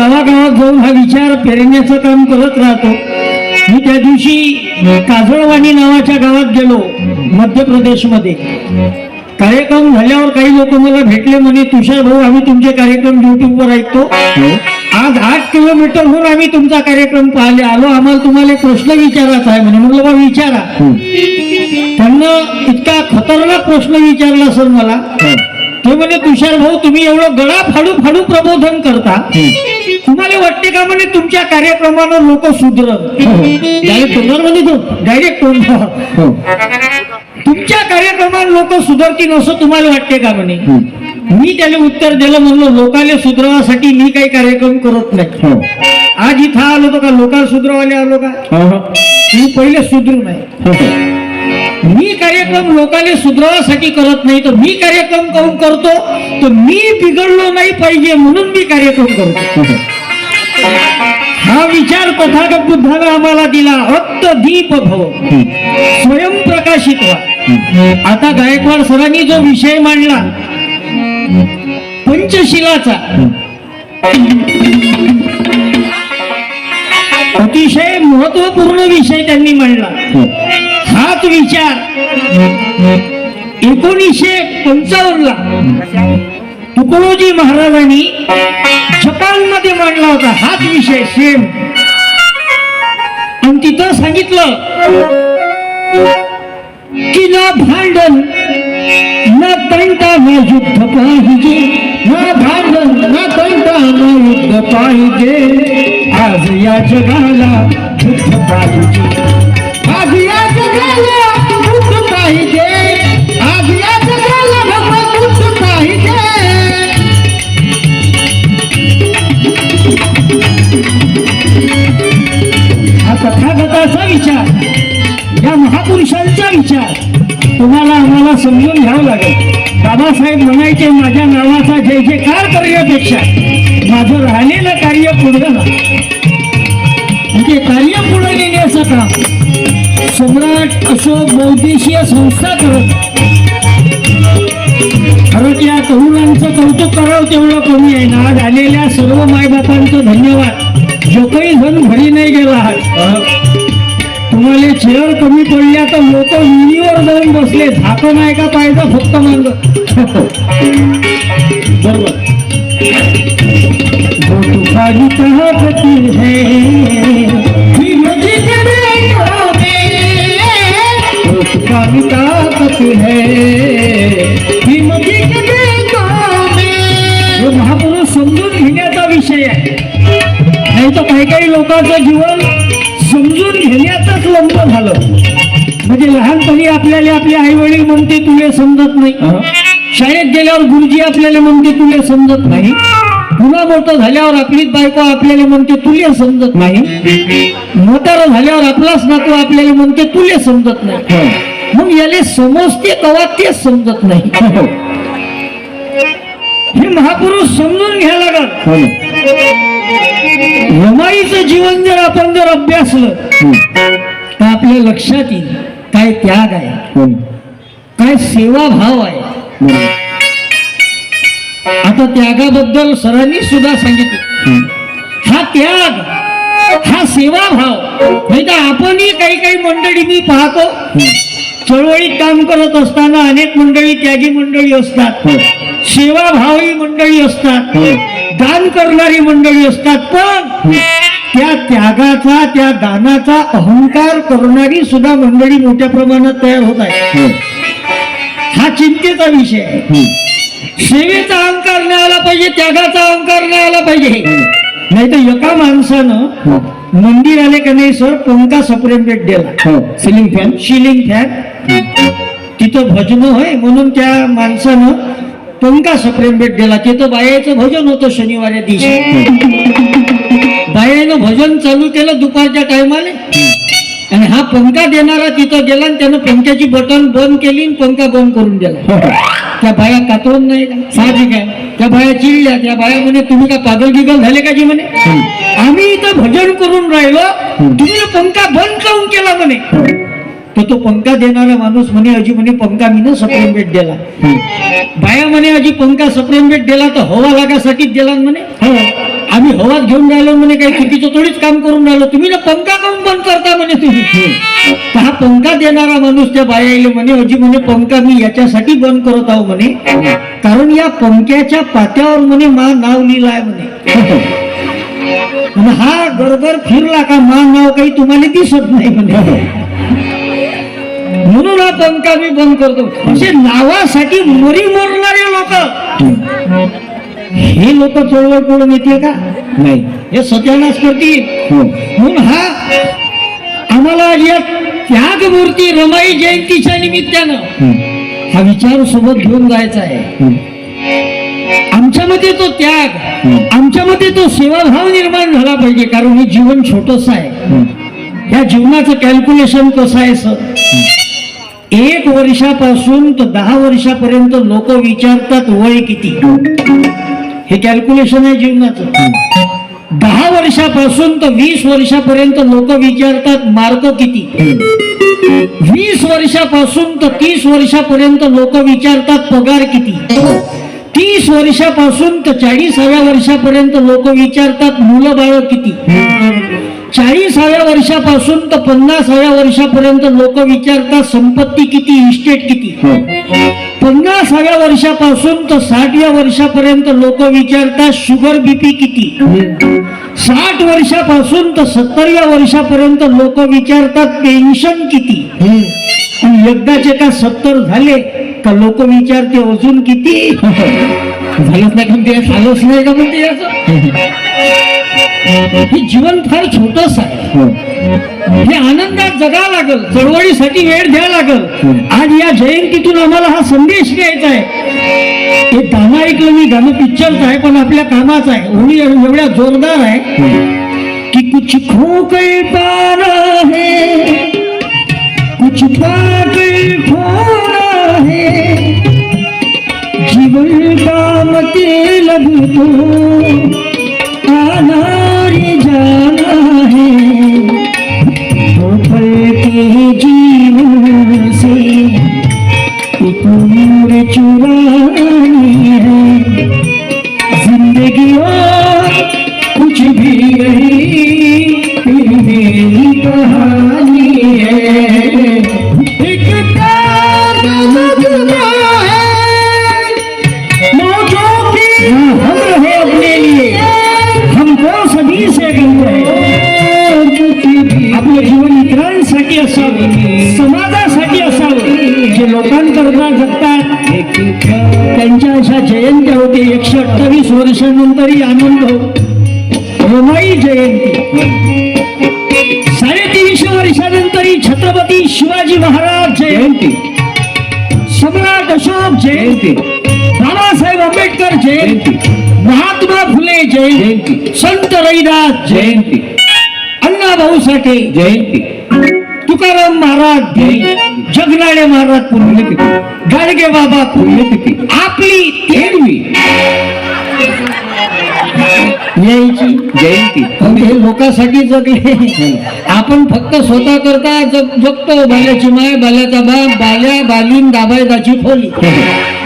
गावागावात जाऊन हा विचार पेरण्याचं काम करत राहतो. मी त्या दिवशी काजळवाणी नावाच्या गावात गेलो मध्य प्रदेशमध्ये. कार्यक्रम झाल्यावर काही लोक मला भेटले, म्हणे तुषार भाऊ आम्ही तुमचे कार्यक्रम युट्यूबवर ऐकतो, आज 8 किलोमीटरहून आम्ही तुमचा कार्यक्रम पाहिले आलो, आम्हाला तुम्हाला एक प्रश्न विचारायचा आहे म्हणे. म्हटलं बा विचारा. त्यांना इतका खतरनाक प्रश्न विचारला सर मला. ते म्हणे तुषार भाऊ तुम्ही एवढं गळा फाडू फाडू प्रबोधन करता, तुम्हाला वाटते का म्हणे तुमच्या कार्यक्रमानं लोक सुधरत? डायरेक्ट तोंडावर म्हणे तो, डायरेक्ट तोंडावर, तुमच्या कार्यक्रमात लोक सुधरतील असं तुम्हाला वाटते का म्हणे. मी त्याला उत्तर दिलं, म्हणलं लोकाले सुधरवासाठी मी काही कार्यक्रम करत नाही. आज इथं आलो तो का लोकांना सुधरवाले आलो का? तुम्ही पहिले सुधरू नाही. मी कार्यक्रम लोकांना सुधरवासाठी करत नाही, तर मी कार्यक्रम काऊन करतो, तर मी बिघडलो नाही पाहिजे म्हणून मी कार्यक्रम करतो. हा विचार तथागत बुद्धाने आम्हाला दिला. अत्त दीप भव, स्वयंप्रकाशित व्हा. आता गायकवाड सरांनी जो विषय मांडला पंचशिलाचा, अतिशय महत्वपूर्ण विषय त्यांनी मांडला. हाच विचार 1955 ला तुकडोजी महाराजांनी जपानमध्ये मांडला होता. हाच विषय सेम. आणि तिथं सांगितलं की ना भांडण ना तंटा ना युद्ध पाहिजे, ना भांडण ना तंटा ना युद्ध पाहिजे, आज या जगाला युद्ध पाहिजे, आज या जगाला युद्ध पाहिजे, आज या जगाला युद्ध पाहिजे. हा तथागताचा विचार, या महापुरुषांचा विचार तुम्हाला आम्हाला समजून घ्यावं लागेल. बाबासाहेब म्हणायचे माझ्या नावाचा जय जयकार करण्यापेक्षा माझं राहिलेलं कार्य पुढे ना, म्हणजे कार्य पुढे नेण्याचं काम सम्राट अशोक बहुद्देशीय संस्था करत. खरं त्या तरुणांचं कौतुक करावं तेवढं कमी आहे ना. आज आलेल्या सर्व मायबापांचं धन्यवाद. जो काही जण घरी नाही गेला आहात, तुम्हाला चेअर कमी पडल्या तर लोक विहिरीवर जाऊन बसले, झाकं नाही का पाहिजे फक्त मांग. बरोबर. महापुरुष समजून घेण्याचा विषय आहे. नाही तर काही काही लोकांचं जीवन समजून घेण्यातच लंब झालं. म्हणजे लहानपणी आपल्याला आपले आई वडील म्हणते तुले समजत नाही, शाळेत गेल्यावर गुरुजी आपल्याला म्हणते तुले समजत नाही, पुन्हा मोठं झाल्यावर आपलीच बायको आपल्याला म्हणते तुले समजत नाही, म्हातारं झाल्यावर आपलाच नातू आपल्याला म्हणते तुले समजत नाही. मग याले समजते कवा तेच समजत नाही. हे महापुरुष समजून घ्यायला लागल. रमाईचं जीवन जर आपण जर अभ्यासलं तर आपल्या लक्षात येईल काय त्याग आहे, काय सेवाभाव आहे. आता त्यागाबद्दल सरांनी सुद्धा सांगितलं. हा त्याग, हा सेवाभाव. नाही तर आपणही काही काही मंडळी मी पाहतो चळवळीत काम करत असताना अनेक मंडळी त्यागी मंडळी असतात, सेवाभावी मंडळी असतात, दान करणारी मंडळी असतात, पण त्या त्यागाचा त्या दानाचा अहंकार करणारी सुद्धा मंडळी मोठ्या प्रमाणात तयार होत आहे. हा चिंतेचा विषय आहे. सेवेचा अहंकार नाही आला पाहिजे, त्यागाचा अहंकार नाही आला पाहिजे. नाही तर एका माणसानं मंदिर आले का नाही सर, पंखा सप्रेमेट दिला, सिलिंग फॅन तिथं भजन होय म्हणून त्या माणसानं पंखा सप्रेमेट दिला. तिथं बायाचं भजन होतं शनिवारी दिवशी. बायानं भजन चालू केलं दुपारच्या टायमाला, आणि हा पंखा देणारा तिथं गेला आणि त्यानं पंख्याची बटन बंद केली आणि पंखा बंद करून दिला. त्या बाया कातरून नाही का, साहजिक आहे. त्या बाया चिडल्या. त्या बाया म्हणे तुम्ही का पागल गिगल झाले का जी म्हणे, आम्ही इथं भजन करून राहिलो, तुम्ही पंखा बंद काऊन केला म्हणे. तर तो पंखा देणारा माणूस म्हणे अजी म्हणे पंखा मी सप्रेम भेट दिला. बाया म्हणे अजी पंखा सप्रेम भेट दिला तर हवा लागासाठीच दिला म्हणे. आम्ही हवाच घेऊन राहिलो म्हणे, काही चुकीचं थोडीच काम करून राहिलो, तुम्ही ना पंखा काऊन बंद करता म्हणे तुम्ही. तर हा पंखा देणारा माणूस त्या बायाला म्हणे अजी म्हणे पंखा मी याच्यासाठी बंद करत आहो म्हणे, कारण या पंख्याच्या पात्यावर म्हणे मा नाव लिहिलं आहे म्हणे. हा गरगर फिरला का मा नाव काही तुम्हाला दिसत नाही म्हणे, म्हणून हा पंखा मी बंद करतो. असे नावासाठी मरी मरणारे लोक, हे लोक चळवळ करून येते का नाही, हे सत्यानाश करतील. म्हणून हा आम्हाला या त्यागमूर्ती रमाई जयंतीच्या निमित्तानं हा विचार सोबत घेऊन जायचा आहे. आमच्यामध्ये तो त्याग, आमच्यामध्ये तो सेवाभाव निर्माण झाला पाहिजे, कारण हे जीवन छोटस आहे. या जीवनाचं कॅल्क्युलेशन कसं आहे सर, 1 वर्षापासून तर 10 वर्षापर्यंत लोक विचारतात वय किती, हे कॅल्क्युलेशन आहे जीवनाचं. 10 वर्षापासून तर 20 वर्षापर्यंत लोक विचारतात मार्क किती, 20 वर्षापासून तर 30 वर्षापर्यंत लोक विचारतात पगार किती, 30 वर्षापासून तर 40व्या वर्षापर्यंत लोक विचारतात मुलं बाळ किती, 40व्या वर्षापासून तर 50व्या वर्षापर्यंत लोक विचारतात संपत्ती किती, इस्टेट किती, 50व्या वर्षापासून तर 60व्या वर्षापर्यंत लोक विचारतात शुगर बीपी किती, 60 वर्षापासून तर 70व्या वर्षापर्यंत लोक विचारतात पेन्शन किती. आणि एकदाचे का 70 झाले का लोक विचारते अजून किती. झालंच नाही म्हणते, झालंच नाही का म्हणते याचं. हे जीवन फार छोटस आहे, हे आनंदात जगा लागल, चळवळीसाठी वेळ द्या लागल. आज या जयंतीतून आम्हाला हा संदेश द्यायचा आहे. हे गाणं ऐकलं मी, गाणं पिक्चरचं आहे पण आपल्या कामाचं आहे. ओळी एवढ्या जोरदार आहे की कुछ खोकर पाना है, कुछ पाकर खोना है, जीवन का मतलब तो आना रे जाना है, दो पल के जीवन से एक उम्र चुरानी है, जिंदगी और कुछ भी नहीं फिर मेरी कहानी है. एक प्यार लगना है मौजों की हम रहे अपने लिए, हमको सभी से मिलते हैं. आपलं जीवन इतरांसाठी असावं, समाजासाठी असावं. जे लोकांकरता जगतात त्यांच्या अशा जयंत्या होते. 128 वर्षानंतरही आनंद हो. रमाई जयंती, 350 वर्षानंतरही छत्रपती शिवाजी महाराज जयंती, सम्राट अशोक जयंती, बाबासाहेब आंबेडकर जयंती, महात्मा फुले जयंती, संत रविदास जयंती, अण्णाभाऊ साठे जयंती, तुकाराम महाराज जयंती, जगनाडे महाराज पुण्यतिथी, गाडगे बाबा पुण्यतिथी, आपली 13वी यायची जयंती. हे लोकांसाठी जगले, आपण फक्त स्वतः करता जगतो. बाल्याची माय, बाल्याचा बाप, बाल्या बालीन दाबायदाची खोली.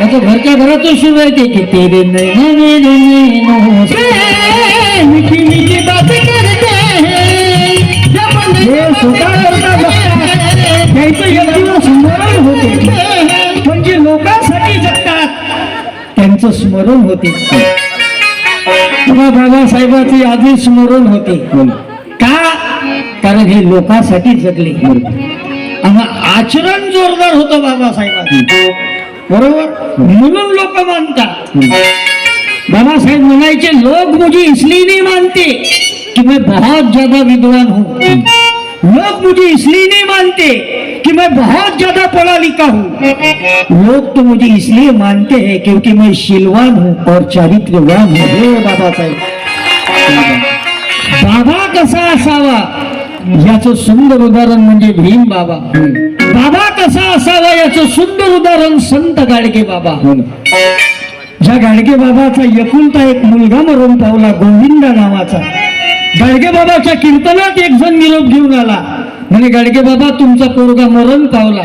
आता घरच्या घरातच सुरू आहे ते की तेरे नैनो मेरे नैनो से मिठी मिठी बात करते हैं. हे स्वतः करता त्याचं एक दिवस स्मरण होते, म्हणजे लोकांसाठी जगतात त्यांचं स्मरण होते. बाबासाहेबांचे आधी स्मरण होते का, कारण हे लोकांसाठी जगले. आचरण जोरदार होतं बाबासाहेबांचं, बरोबर, म्हणून लोक मानतात. बाबासाहेब म्हणायचे लोग मुझे इसलिए नहीं मानते कि मैं बहुत ज्यादा विद्वान हूँ, लोग मुझे इसलिए नहीं मानते कि मैं बहुत ज्यादा पढ़ा लिखा हूँ, लोग तो मुझे इसलिए मानते हैं क्योंकि मैं शीलवान हूँ और चारित्र्यवान हूँ. हे बाबासाहेब, बाबा कसा असावा याचं सुंदर उदाहरण म्हणजे भीम बाबा. बाबा कसा असावा याचं सुंदर उदाहरण संत गाडगे बाबा. ज्या गाडगे बाबाचा एकुलता एक मुलगा मरून पावला, गोविंदा नावाचा. गाडगे बाबाच्या कीर्तनात एक जण निरोप घेऊन आला, म्हणे गाडगे बाबा तुमचा पोरगा मरण पावला.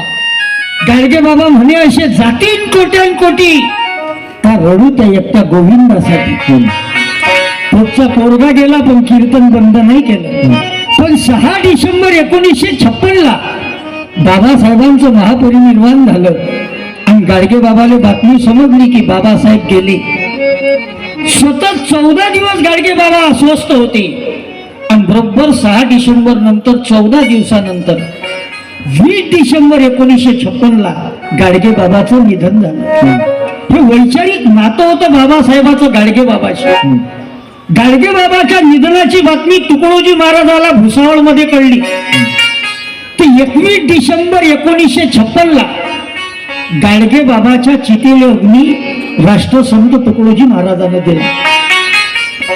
गाडगे बाबा म्हणे असे जातीन कोट्यान कोटी का रडू त्या एकट्या गोविंदासाठी. पुढचा पोरगा गेला पण कीर्तन बंद नाही केलं. पण 6 डिसेंबर 1956 बाबासाहेबांचं महापरिनिर्वाण झालं आणि गाडगे बाबाला बातमी समजली की बाबासाहेब गेले. सतत 14 दिवस गाडगे बाबा अस्वस्थ होते आणि बरोबर 6 डिसेंबर नंतर 14 दिवसानंतर 20 डिसेंबर 1956 गाडगे बाबाचं निधन झालं. हे वैचारिक नातं होतं बाबासाहेबाचं गाडगे बाबाशी. गाडगे बाबाच्या निधनाची बातमी तुकडोजी महाराजाला भुसावळ मध्ये कळली. ते 21 डिसेंबर 1956 गाडगे बाबाच्या चितेले अग्नी राष्ट्रसंत तुकडोजी महाराजांना दिला.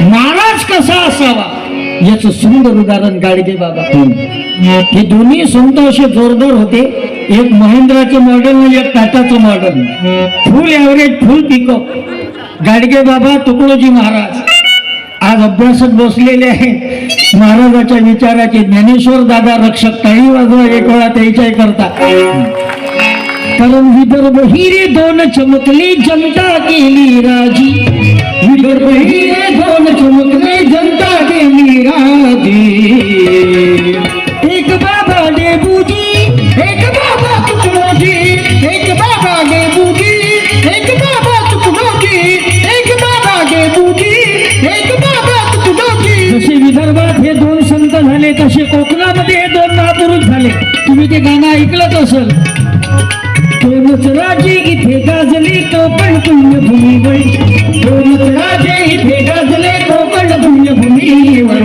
महाराज कसा असावा याचं सुंदर उदाहरण गाडगे बाबा. हे दोन्ही संत असे जोरदार होते. एक महिंद्राचं मॉडेल आणि एक टाटाचं model. Full average full pickup. Gadge Baba Tukdoji Maharaj आज अभ्यासात बसलेले आहेत. महाराजाच्या विचाराचे ज्ञानेश्वर दादा रक्षक टाळी वाजवा एक वेळा त्याच्या करता. कारण विदर्भ हिरे दोन चमकले जनता केली राजी. विदर्भ हिरे दोन चमकले जनता केली राजी. एक बाबा डेबूजी एक बाबा तुकडोजी. एक बाबा डेबूजी एक बाबा तुकडोजी. एक बाबा डेबूजी एक बाबा तुकडोजी. जसे विदर्भात हे 2 संत झाले तसे कोकणामध्ये हे 2 महापुरुष झाले. तुम्ही ते गाणं ऐकलंच असेल. दोनच राजे इथे गाजले कोकण पुण्यभूमीवर. दोनच राजे इथे गाजले कोकण पुण्यभूमीवर.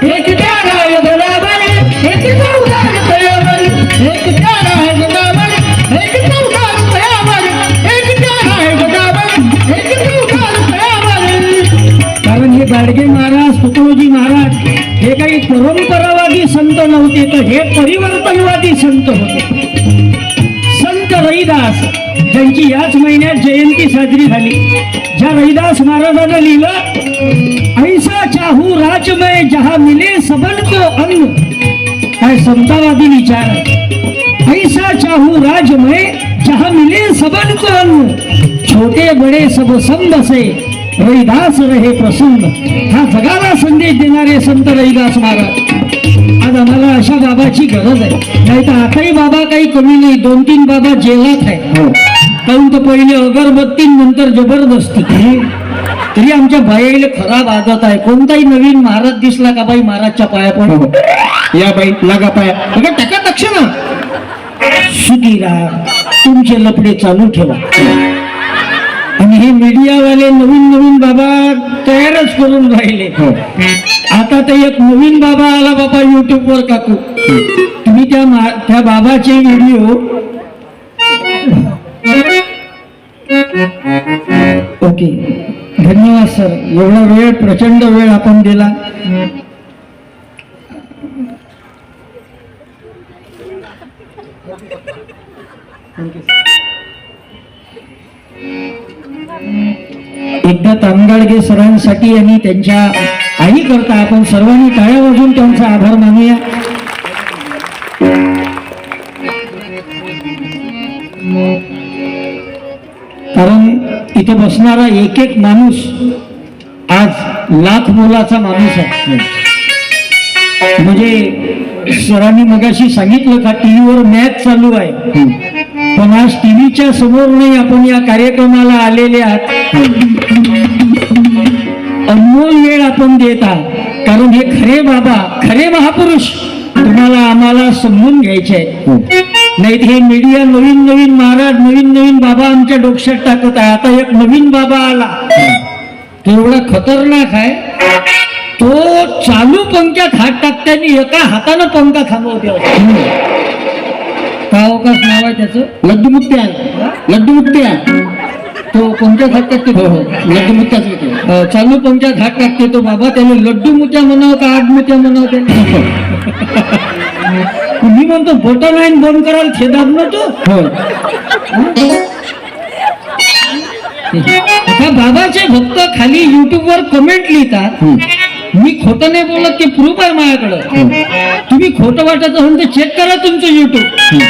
एक तारा गडावर एक चौदार तळ्यावर. एक तारा गडावर एक चौदार तळ्यावर. एक तारा गडावर एक चौदार तळ्यावर. कारण हे गाडगे महाराज तुकडोजी महाराज हे काही परंपरावादी संत नव्हते तर हे परिवर्तनवादी संत होते. संत रविदास ज्यांची याच महिन्यात जयंती साजरी झाली. ज्या रविदास महाराजांना लिहिलं ऐसा चाहू राजमय जहा मिले सबन को अन्न. काय समतावादी विचार. ऐसा चाहू राजमय जहा मिले सबन को अन्न. छोटे बडे सब संबसे रविदास रहे प्रसन्न. हा जगाला संदेश देणारे संत रविदास महाराज. आज आम्हाला अशा बाबाची गरज आहे. नाही तर आताही बाबा काही कमी नाही. 2-3 बाबा जेलात आहे. काहून तर पहिले अगरबत्ती नंतर जबरदस्ती. तरी आमच्या बाईला खराब आदत आहे. कोणताही नवीन महाराज दिसला का बाई महाराजच्या पाया पण या बाई लागा पाया बघा टाका तक्षण. सुधीरा तुमचे लपडे चालू ठेवा. आणि हे मीडियावाले नवीन बाबा तयारच करून राहिले. आता तर एक नवीन बाबा आला बाबा YouTube वर काकू. तुम्ही त्या बाबाचे व्हिडिओ ओके. धन्यवाद सर. एवढा वेळ प्रचंड वेळ आपण दिला. एकदा तामगाडगे सरांसाठी आणि त्यांच्या आई करता आपण सर्वांनी टाळ्या वाजवून त्यांचा आभार मानूया. कारण इथे बसणारा एक एक माणूस आज लाख मोलाचा माणूस आहे. म्हणजे सरांनी मगाशी सांगितलं का टीव्हीवर मॅच चालू आहे पण आज टीव्हीच्या समोर नाही आपण या कार्यक्रमाला आलेले आहात. अनमोल वेळ आपण देत आहात कारण हे खरे बाबा खरे महापुरुष तुम्हाला आम्हाला समजून घ्यायचे आहेत. नाही हे मीडिया नवीन महाराज नवीन बाबा आमच्या डोक्यात टाकत आहे. आता एक नवीन बाबा आला तो एवढा खतरनाक आहे. तो चालू पंख्यात हात टाकताना एका हातानं पंखा थांबवते. कावकाश नाव आहे त्याचं. लड्डूमुत्त्या तो पंख्यात हात टाकते. लड्डूमुत्त्याच चालू पंख्यात हात टाकते तो बाबा. त्याने लड्डूमुत्या म्हणावं का आडमुत्या म्हणावं त्याने. मी म्हणतो बटन लाईन बंद करायला खेदाब ना तो. आता बाबाचे भक्त खाली YouTube वर कमेंट लिहितात मी खोटं नाही बोलत, ते प्रूफ आहे माझ्याकडं. तुम्ही खोटं वाटत असेल तर चेक करा तुमचं युट्यूब.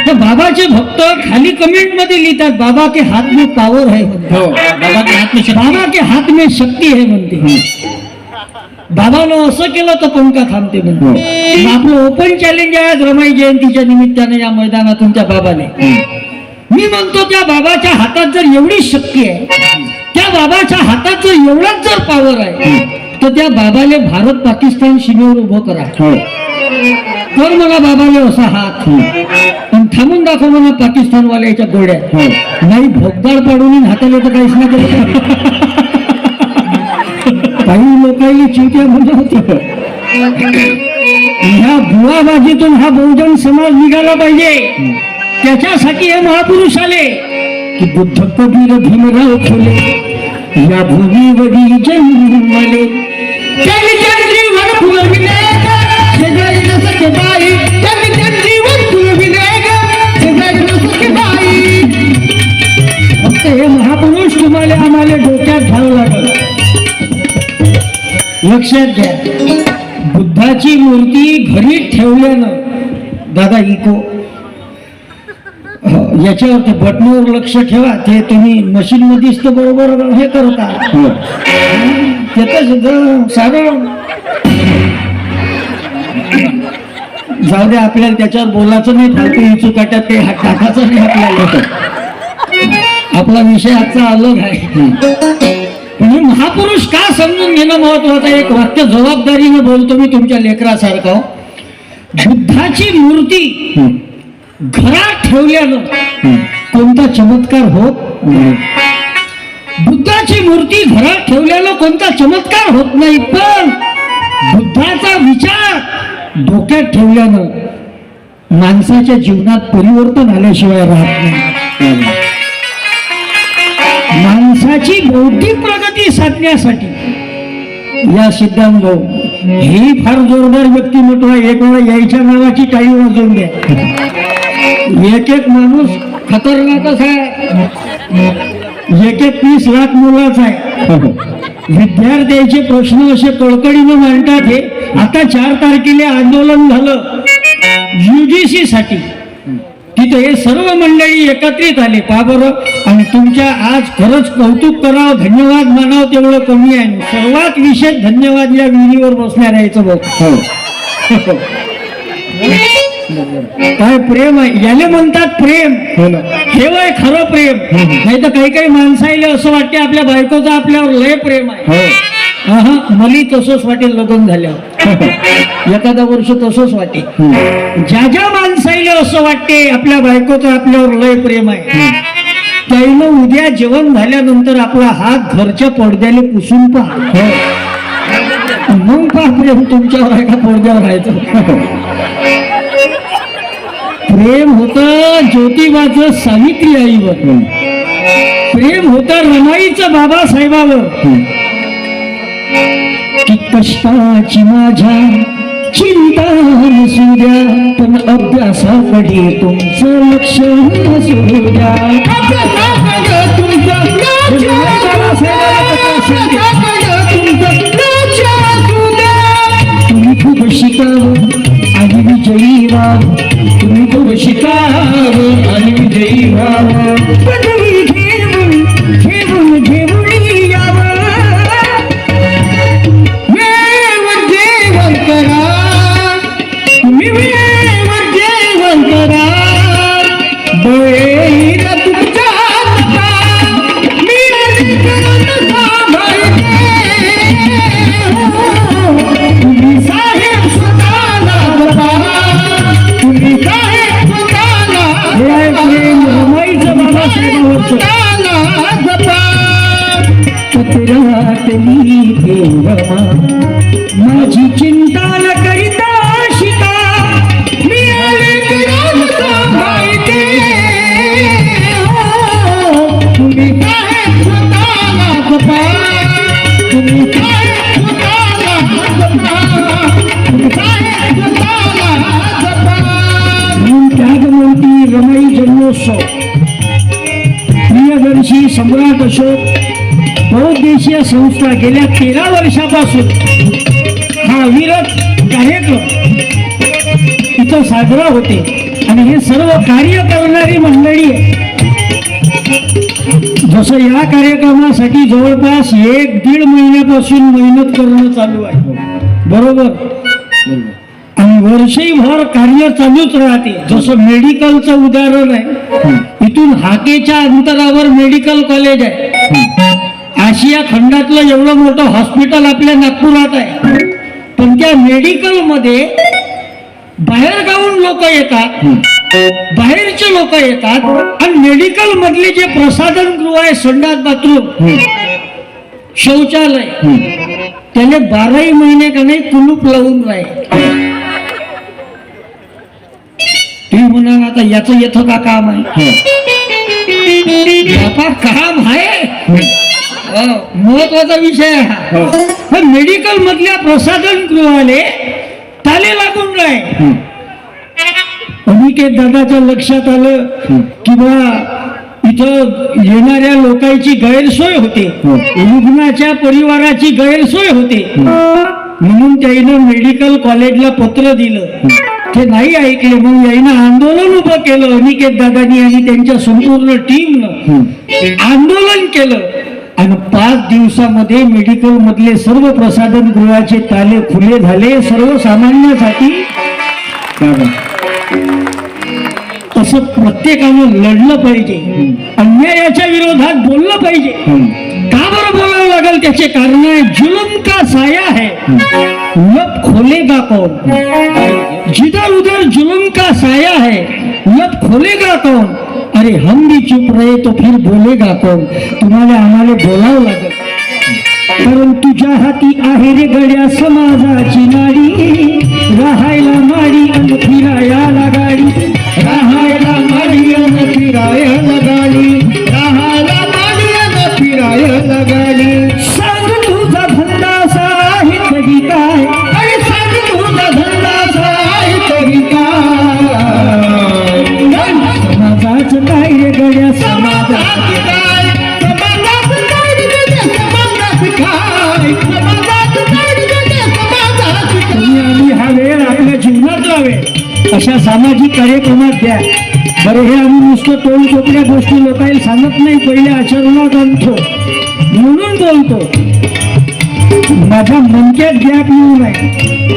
तर बाबाचे भक्त खाली कमेंट मध्ये लिहितात, बाबा के हात में पावर है म्हणते. बाबा के हात में शक्ती आहे म्हणते. बाबानं असं केलं तर पंखा थांबते म्हणते. आपलं ओपन चॅलेंज आहे रमाई जयंतीच्या निमित्ताने या मैदानातून त्या बाबाने. मी म्हणतो त्या बाबाच्या हातात जर एवढी शक्ती आहे, त्या बाबाच्या हातात जर एवढाच जर पॉवर आहे, तर त्या बाबाले भारत पाकिस्तान सीमेवर उभं करा. कर मला बाबाले असा हात पण थांबून दाखव म्हणा पाकिस्तानवाल्याच्या गोड्या. नाही भोगदार पाडून हाताला तर काहीच नाही केलं. काही लोकांनी चिंत्या म्हणत होती. ह्या बुवाबाजीतून हा बहुजन समाज निघाला पाहिजे. त्याच्यासाठी हे महापुरुष आले की बुद्ध कबीर भीमराव फुले या भूमीवरील जन्मले. त्यांनी जीवन फुलविले शेजारी नसते बाई. त्यांनी जीवन फुलविले शेजारी नसते बाई. फक्त हे महापुरुष तुम्हाला आम्हाला डोक्यात घ्यावं लागलं. लक्षात घ्या, बुद्धाची मूर्ती घरी ठेवल्यानं दादा इको याच्यावर ते बटनावर लक्ष ठेवा. ते तुम्ही मशीन मध्येच तर बरोबर हे करता. त्याच साधं जाऊ दे, आपल्याला त्याच्यावर बोलायचं नाही. फालतू इचुकाट्यात ते हात टाकायचं नाही आपल्याला. आपला विषय आजचा अलग आहे. म्हणजे महापुरुष का समजून घेणं महत्वाचं. एक वाक्य जबाबदारीने बोलतो मी तुमच्या लेकरासारखं. बुद्धाची मूर्ती घरात ठेवल्यानं कोणता चमत्कार होत नाही. बुद्धाची मूर्ती घरात ठेवल्यानं कोणता चमत्कार होत नाही, पण बुद्धाचा विचार डोक्यात ठेवल्यानं माणसाच्या जीवनात परिवर्तन आल्याशिवाय राहत नाही. माणसाची बौद्धिक प्रगती साधण्यासाठी या सिद्धांत भाऊ ही फार जोरदार व्यक्तिमत्व आहे. एक वेळा यायच्या नावाची टाळी वाजवून द्या. एक एक माणूस खतरनाकच आहे. एक 30 लाख मुलाच आहे. विद्यार्थ्यांचे प्रश्न असे कळकळीने मांडतात. हे आता 4 तारखेला आंदोलन झालं UGC साठी. तिथे हे सर्व मंडळी एकत्रित आले. पहा बरं. आणि तुमच्या आज खरंच कौतुक करावं, धन्यवाद मानावं तेवढं कमी आहे. सर्वात विशेष धन्यवाद या विहिरीवर बसणाऱ्या यायचं बघ. काय प्रेम आहे याले म्हणतात प्रेम. हे वय खरं प्रेम. नाही तर काही काही माणसाईले असं वाटते आपल्या बायकोचं आपल्यावर लय प्रेम आहे. मला तसंच वाटेल लग्न झाल्यावर. एखादा वर्ष तसंच वाटे. ज्या ज्या माणसाईले असं वाटते आपल्या बायकोचं आपल्यावर लय प्रेम आहे, त्यानं उद्या जेवण झाल्यानंतर आपला हात घरच्या पडद्याला पुसून पहा. मग पहा प्रेम तुमच्यावर आहे का पडद्यावर राहायचं. प्रेम होतं ज्योतिबाचं सावित्री आईवर. प्रेम होतं रमाईचं बाबासाहेबावर. की कष्टाची माझ्या चिंता नसू द्या, पण अभ्यासाकडे तुमचं लक्ष असू द्या. तुम्ही खूप शिकावं आणि विजयी व्हावं. तुम्ही खूप शिकावं आणि विजयी व्हावं. पदवी घेऊन घेऊन घेऊन यावं. वेळेवर जेवण करा. तुम्ही वेळेवर जेवण करा. बळीला तुमच्या मी करत सांभाळते. तुम्ही साहेब स्वतःला जपा. तुम्ही साहेब स्वतःला रमाईचं बाबासाहेबांवरचं जपा. पत्रातली देवमा माझी चिंता न करिता शिका. मी आले करून सांभाळते. तुम्ही साहेब स्वतःला जपा. तुम्ही साहेब स्वतःला जपा. तुम्ही साहेब स्वतःला जपा. त्यागमूर्ती रमाई जन्मोत्सव प्रियदर्शी सम्राट अशोक बहुउद्देशीय संस्था गेल्या 13 वर्षापासून हा अविरत कार्यक्रम इथं साजरा होते आणि हे सर्व कार्य करणारी मंडळी आहे. जसं या कार्यक्रमासाठी जवळपास 1-1.5 महिन्यापासून मेहनत करणं चालू आहे, बरोबर. आणि वर्षभर कार्य चालूच राहते. जसं मेडिकलचं उदाहरण आहे, इथून हाकेच्या अंतरावर मेडिकल कॉलेज आहे. आशिया खंडातलं एवढं मोठं हॉस्पिटल आपल्या नागपुरात आहे. पण त्या मेडिकल मध्ये बाहेर गावून लोक येतात, बाहेरचे लोक येतात आणि मेडिकल मधले जे प्रसाधन गृह आहे, संडास बाथरूम शौचालय, त्याने 12 महिने का नाही कुलूप लावून राहील. तुम्ही म्हणाल आता याचं येतं का काम आहे? व्यापार काम आहे, महत्वाचा विषय आहे. मेडिकल मधल्या प्रसाधन गृहाले ताले लागून राहील. अनिकेत दादाच्या लक्षात आलं की बा इथं येणाऱ्या लोकांची गैरसोय होते, रुग्णाच्या परिवाराची गैरसोय होते, म्हणून त्यानं मेडिकल कॉलेजला पत्र दिलं. ते नाही ऐकले, मग यानं आंदोलन उभं केलं. अनिकेत दादानी आणि त्यांच्या संपूर्ण टीमनं आंदोलन केलं आणि 5 दिवसामध्ये मेडिकल मधले सर्व प्रसाधन गृहाचे ताले खुले झाले सर्वसामान्यासाठी. तसं प्रत्येकानं लढलं पाहिजे, अन्यायाच्या विरोधात बोललं पाहिजे. का बरं बोलावं लागेल? त्याचे कारण आहे, जुलम का साया है लब खोलेगा कौन. जिधर उधर जुलम का साया है लब खोलेगा कौन. अरे हम भी चुप रहे तो फिर बोलेगा कौन. तुम्हाला आम्हाला बोलावं लागेल, कारण तुझ्या हाती आहे रे गड्या समाजाची नाडी. राहायला माडी आणि फिरायला गाडी, राहायला माडी आणि फिरायला गाडी, राहायला माडी आणि फिरायला गाडी. सांग तुझा धंदा आहे तरी काय, अरे सांग तुझा धंदा आहे तरी काय. समाजाचं काय रे गड्या, समाजाचं काय, समाजाचं काय रे गड्या, समाजाचं काय, समाजाचं काय रे गड्या, समाजाचं काय. तुम्ही आम्ही हा वेळ आपल्या जीवनात लावेल अशा सामाजिक कार्यक्रमात द्या. बरं, हे आम्ही नुसतं तोंड चोपड्या गोष्टी लोकांना सांगत नाही, पहिले आचरणात आणतो म्हणून बोलतो. माझ्या मनक्यात गॅप येऊ नये.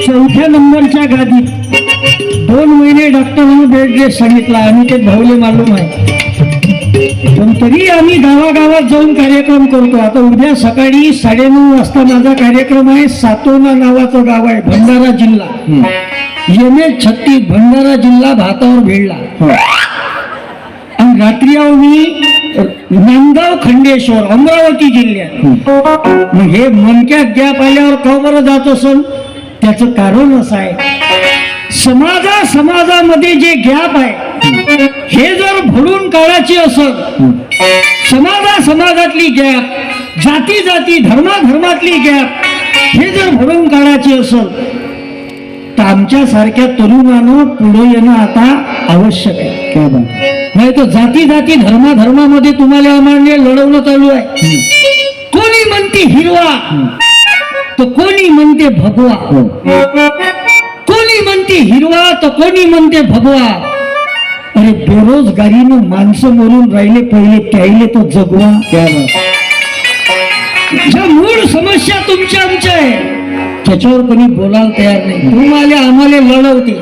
4थ्या नंबरच्या गादीत 2 महिने डॉक्टरांनी बेड रेस्ट सांगितला आणि ते धावले मालूम आहे. पण तरी आम्ही गावागावात जाऊन कार्यक्रम करतो. आता उद्या सकाळी 9:30 वाजता माझा कार्यक्रम आहे. सातोना नावाचं गाव आहे, भंडारा जिल्हा, MH36 भंडारा जिल्हा, भातावर भिडला. आणि रात्री मी नांदगाव खंडेश्वर अमरावती जिल्ह्यात. मग हे मनक्यात गॅप आल्यावर का बरं जात असेल? त्याचं कारण असं आहे, समाजामध्ये जे गॅप आहे हे जर भरून काढायची असेल, समाजातली गॅप, जाती धर्मातली गॅप हे जर भरून काढायची असेल तर आमच्या सारख्या तरुणानं पुढे येणं आता आवश्यक आहे. नाही तर जाती धर्मामध्ये तुम्हाला आम्हाला लढवणं चालू आहे. कोणी म्हणते हिरवा तर कोणी म्हणते भगवा, कोणी म्हणते हिरवा तर कोणी म्हणते भगवा. अरे बेरोजगारीनं माणसं मरून राहिले, पहिले त्याईले तो जगवा. ज्या मूळ समस्या तुमच्या आमच्या आहे त्याच्यावर कोणी बोलायला तयार नाही. तुम्हाला आम्हाला लढवते.